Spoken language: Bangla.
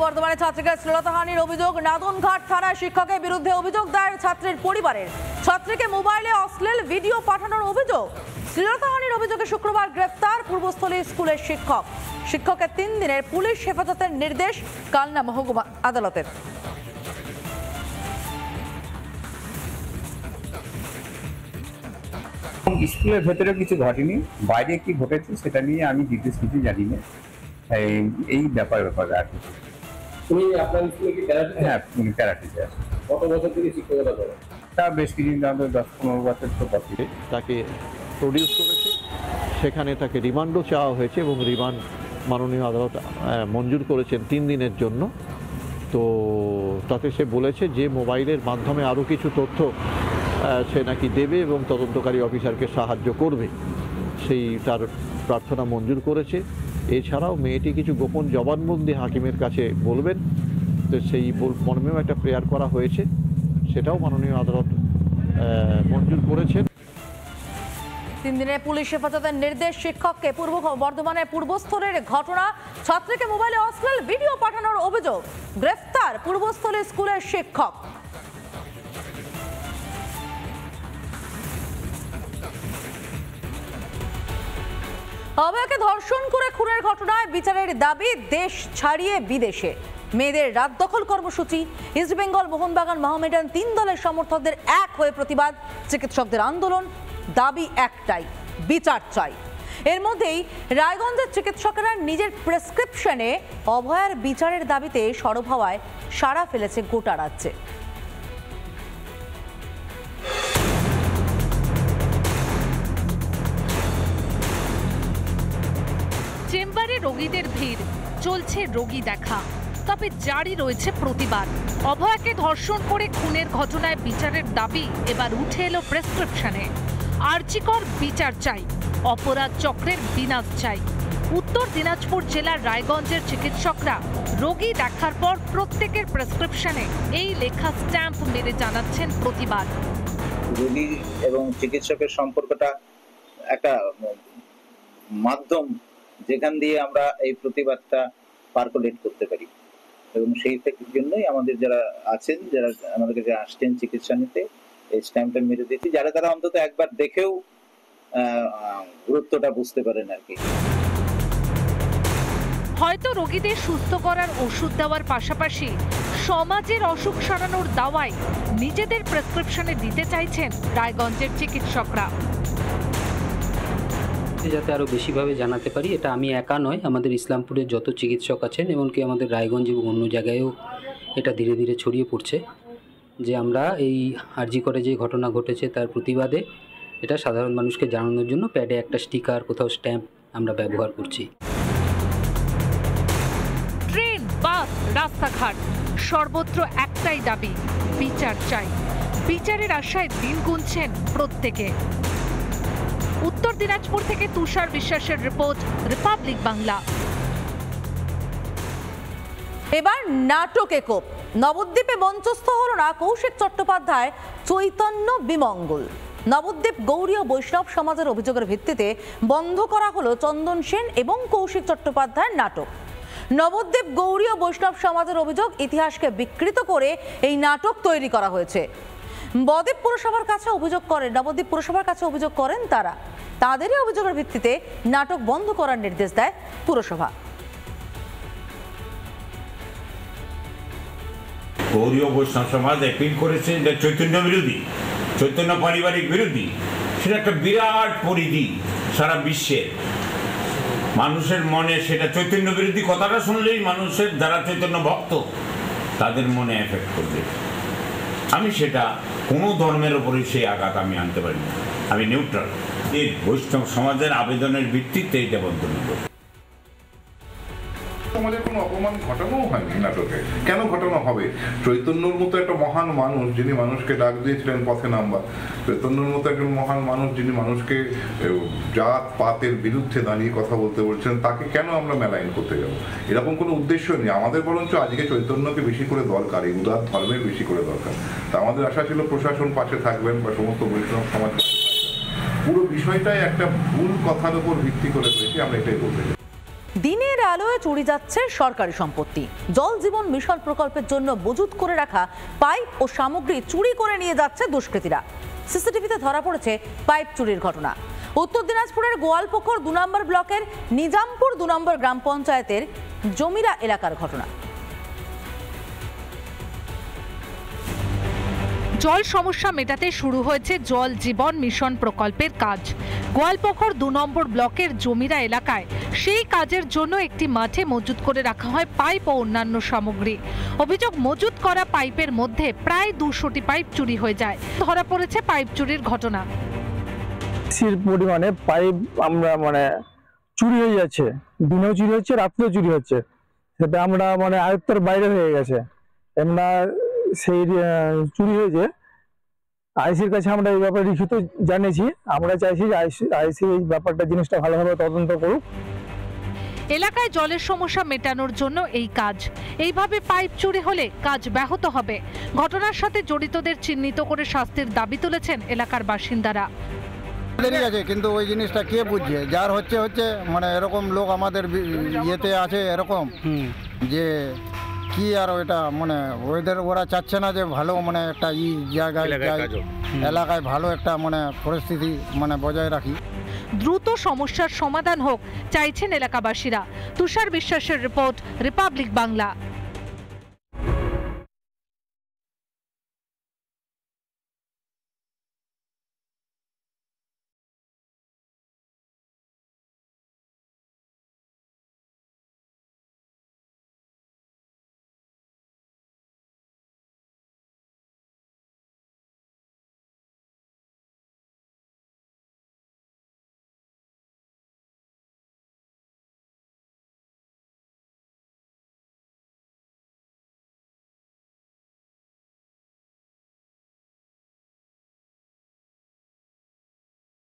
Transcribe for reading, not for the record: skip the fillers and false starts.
বর্ধমানে ছাত্রীকে শ্লীলতাহানির অভিযোগ। নাদনঘাট থানায় শিক্ষকের বিরুদ্ধে অভিযোগ দায়ের ছাত্রীর পরিবারের। ছাত্রীকে মোবাইলে অশ্লীল ভিডিও পাঠানোর অভিযোগ। শ্লীলতাহানির অভিযোগে শুক্রবার গ্রেফতার পূর্বস্থলী স্কুলের শিক্ষক। শিক্ষকের 3 দিনের পুলিশ হেফাজতের নির্দেশ কালনা মহকুমা আদালতের। স্কুলের ভেতরে কিছু ঘটেনি, বাইরে কি ঘটেছে সেটা নিয়ে আমি ডিটেলস কিছু জানি না। এই ব্যাপারে আর কি। তুমি আপনার স্কুলে কি ক্যারাটে? হ্যাঁ, উনি ক্যারাটে টিচার। কত বছর থেকে শিক্ষকতা করেন? তা বেশ কিছুদিন ধরে 10-15 বছর তো বটে। তাকে প্রডিউস করেছে, সেখানে তাকে রিমান্ডও চাওয়া হয়েছে এবং রিমান্ড মাননীয় আদালত মঞ্জুর করেছেন 3 দিনের জন্য। তো তাতে সে বলেছে যে মোবাইলের মাধ্যমে আরও কিছু তথ্য সে নাকি দেবে এবং তদন্তকারী অফিসারকে সাহায্য করবে, সেই তার প্রার্থনা মঞ্জুর করেছে। এছাড়াও মেয়েটি কিছু গোপন জবানবন্দি হাকিমের কাছে বলবেন, তো সেই মর্মেও একটা প্রেয়ার করা হয়েছে, সেটাও মাননীয় আদালত মঞ্জুর করেছেন। 3 দিনের পুলিশ হেফাজতের নির্দেশ শিক্ষককে। পূর্ব বর্ধমানের পূর্বস্থলের ঘটনা, ছাত্রীকে মোবাইলে অশ্লীল ভিডিও পাঠানোর অভিযোগ। গ্রেফতার পূর্বস্থলী স্কুলের শিক্ষক। অভয়াকে ধর্ষণ করে খুনের ঘটনায় বিচারের দাবি দেশ ছাড়িয়ে বিদেশে। মেয়েদের রাত দখল কর্মসূচি। ইস্টবেঙ্গল, মোহনবাগান, মোহামেডান 3 দলের সমর্থকদের এক হয়ে প্রতিবাদ। চিকিৎসকদের আন্দোলন, দাবি একটাই, বিচার চাই। এর মধ্যেই রায়গঞ্জের চিকিৎসকেরা নিজের প্রেসক্রিপশনে অভয়ার বিচারের দাবিতে সরব হওয়ায় সাড়া ফেলেছে গোটা রাজ্যে। চেম্বারে রোগীদের ভিড়, চলছে রোগী দেখা, তবে জারি রয়েছে প্রতিবাদ। অভয়াকে ধর্ষণ করে খুনের ঘটনায় বিচারের দাবি এবার উঠে এলো প্রেসক্রিপশনে। আর্জিকর বিচার চাই, অপরাধ চক্রের বিনাশ চাই। উত্তর দিনাজপুর জেলার রায়গঞ্জের চিকিৎসকরা রোগী দেখার পর প্রত্যেকের প্রেসক্রিপশনে এই লেখা স্ট্যাম্প মেরে জানাচ্ছেন প্রতিবাদ। রোগী এবং চিকিৎসকের সম্পর্কটা একটা মাধ্যম যেখান দিয়ে আমরা এই প্রতিবাদটা পার্কুলেট করতে পারি, এবং সেই জন্যই আমাদের যারা আছেন, যারা আমাদের কাছে আসছেন চিকিৎসা নিতে, এই স্ট্যাম্পটা মেরে দিচ্ছি, যারা তারা অন্তত একবার দেখেও গুরুত্বটা বুঝতে পারেন আর কি। হয়তো রোগীদের সুস্থ করার ওষুধ দেওয়ার পাশাপাশি সমাজের অসুখ সারানোর দাওয়াই নিজেদের প্রেসক্রিপশনে দিতে চাইছেন রায়গঞ্জের চিকিৎসকরা। যাতে আরও বেশিভাবে জানাতে পারি, এটা আমি একা নয়, আমাদের ইসলামপুরের যত চিকিৎসক আছেন, এমনকি আমাদের রায়গঞ্জ এবং অন্য জায়গায়ও এটা ধীরে ধীরে ছড়িয়ে পড়ছে যে আমরা এই আরজি করে যে ঘটনা ঘটেছে তার প্রতিবাদে এটা সাধারণ মানুষকে জানানোর জন্য প্যাডে একটা স্টিকার, কোথাও স্ট্যাম্প আমরা ব্যবহার করছি। ট্রেন, বাস, রাস্তাঘাট সর্বত্র একটাই দাবি, বিচার চাই। বিচারের আশায় দিন গুনছেন প্রত্যেকে। উত্তর দিনাজপুর থেকে তুষার বিশ্বাসের রিপোর্ট, রিপাবলিক বাংলা। এবার নাটকে কোপ। নবদ্বীপে মঞ্চস্থ হলো না কৌশিক চট্টোপাধ্যায় চৈতন্য বিমঙ্গল। নবদ্বীপ গৌড়ীয় বৈষ্ণব সমাজের অভিযোগের ভিত্তিতে বন্ধ করা হলো চন্দন সেন এবং কৌশিক চট্টোপাধ্যায়ের নাটক। নবদ্বীপ গৌড়ীয় বৈষ্ণব সমাজের অভিযোগ, ইতিহাসকে বিকৃত করে এই নাটক তৈরি করা হয়েছে। নবদ্বীপ পুরসভার কাছে অভিযোগ করেন তারা। তাদেরই অভিযোগের ভিত্তিতে নাটক বন্ধ করার নির্দেশ দেয় পুরসভা। গৌড়ীয় বৈষ্ণব সমাজ অ্যাপিল করেছে যে চৈতন্য বিরোধী, চৈতন্য পারিবারিক বিরোধী। সেটা একটা বিরাট পরিধি, সারা বিশ্বের মানুষের মনে সেটা চৈতন্য বিরোধী কথাটা শুনলেই মানুষের যারা চৈতন্য ভক্ত তাদের মনে এফেক্ট করবে। আমি সেটা কোনো ধর্মের ওপরে সেই আঘাত আমি আনতে পারি না, আমি নিউট্রাল। এই বৈষ্ণব সমাজের আবেদনের ভিত্তিতে এটা বন্ধ নেব। সমাজে কোনো অপমান ঘটানোও হয়নি নাটকে। কেন ঘটানো হবে? চৈতন্যর মতো একটা মহান মানুষ, যিনি মানুষকে ডাক দিয়েছিলেন পথে নামবা, চৈতন্যর মতো একজন মহান মানুষ, যিনি মানুষকে জাত পাতের বিরুদ্ধে দাঁড়িয়ে কথা বলতে বলছেন, তাকে কেন আমরা মেলাইন করতে যাবো? এরকম কোনো উদ্দেশ্য নেই আমাদের, বরঞ্চ আজকে চৈতন্যকে বেশি করে দরকার, এই উদার ধর্মের বেশি করে দরকার। তা আমাদের আশা ছিল প্রশাসন পাশে থাকবেন বা সমস্ত বৈষ্ণব সমাজ পাশে থাকবেন। পুরো বিষয়টাই একটা ভুল কথার উপর ভিত্তি করে হয়েছে, আমরা এটাই বলতে চাই। দিনের আলোয় চুরি যাচ্ছে সরকারি সম্পত্তি। জল জীবন মিশন প্রকল্পের জন্য মজুত করে রাখা পাইপ ও সামগ্রী চুরি করে নিয়ে যাচ্ছে দুষ্কৃতীরা। সিসিটিভিতে ধরা পড়েছে পাইপ চুরির ঘটনা। উত্তর দিনাজপুরের গোয়ালপুকুর 2 নম্বর ব্লকের নিজামপুর 2 নম্বর গ্রাম পঞ্চায়েতের জমিরা এলাকার ঘটনা। জল সমস্যা মেটাতে শুরু হয়েছে জল জীবন মিশন প্রকল্পের কাজ। গোয়ালপুকুর 2 নম্বর ব্লকের জমিরা এলাকায় সেই কাজের জন্য একটি মাঠে মজুত করে রাখা হয় পাইপ ও অন্যান্য সামগ্রী। অভিযোগ, মজুত করা পাইপের মধ্যে প্রায় 200টি পাইপ চুরি হয়ে যায়। ধরা পড়েছে পাইপ চুরির ঘটনা। পরিমাণে পাইপ আমরা চুরি হয়ে যাচ্ছে, দিনেও চুরি হচ্ছে, রাত্রেও চুরি হচ্ছে। সেটা আমরা আয়ত্তের বাইরে হয়ে গেছে। আমরা সেই চুরি হয়েছে, আইসির কাছে আমরা এই ব্যাপারে লিখিত জানিয়েছি। আমরা চাইছি যে আইসি এই ব্যাপারটা জিনিসটা ভালোভাবে তদন্ত করুক। এলাকায় জলের সমস্যা মেটানোর জন্য এই কাজ। এইভাবে পাইপ চুরি হলে কাজ ব্যাহত হবে। ঘটনার সাথে জড়িতদের চিহ্নিত করে শাস্তির দাবি তুলেছেন এলাকার বাসিন্দারা। আছে, কিন্তু ওই জিনিসটা কে বুঝছে? যার হচ্ছে এরকম লোক আমাদের ইয়েতে আছে এরকম যে কি আর ওইটা ওরা চাচ্ছে না যে ভালো একটা জায়গায় এলাকায় ভালো একটা পরিস্থিতি বজায় রাখি। দ্রুত সমস্যার সমাধান হোক চাইছেন এলাকাবাসীরা। তুষার বিশ্বাসের রিপোর্ট, রিপাবলিক বাংলা।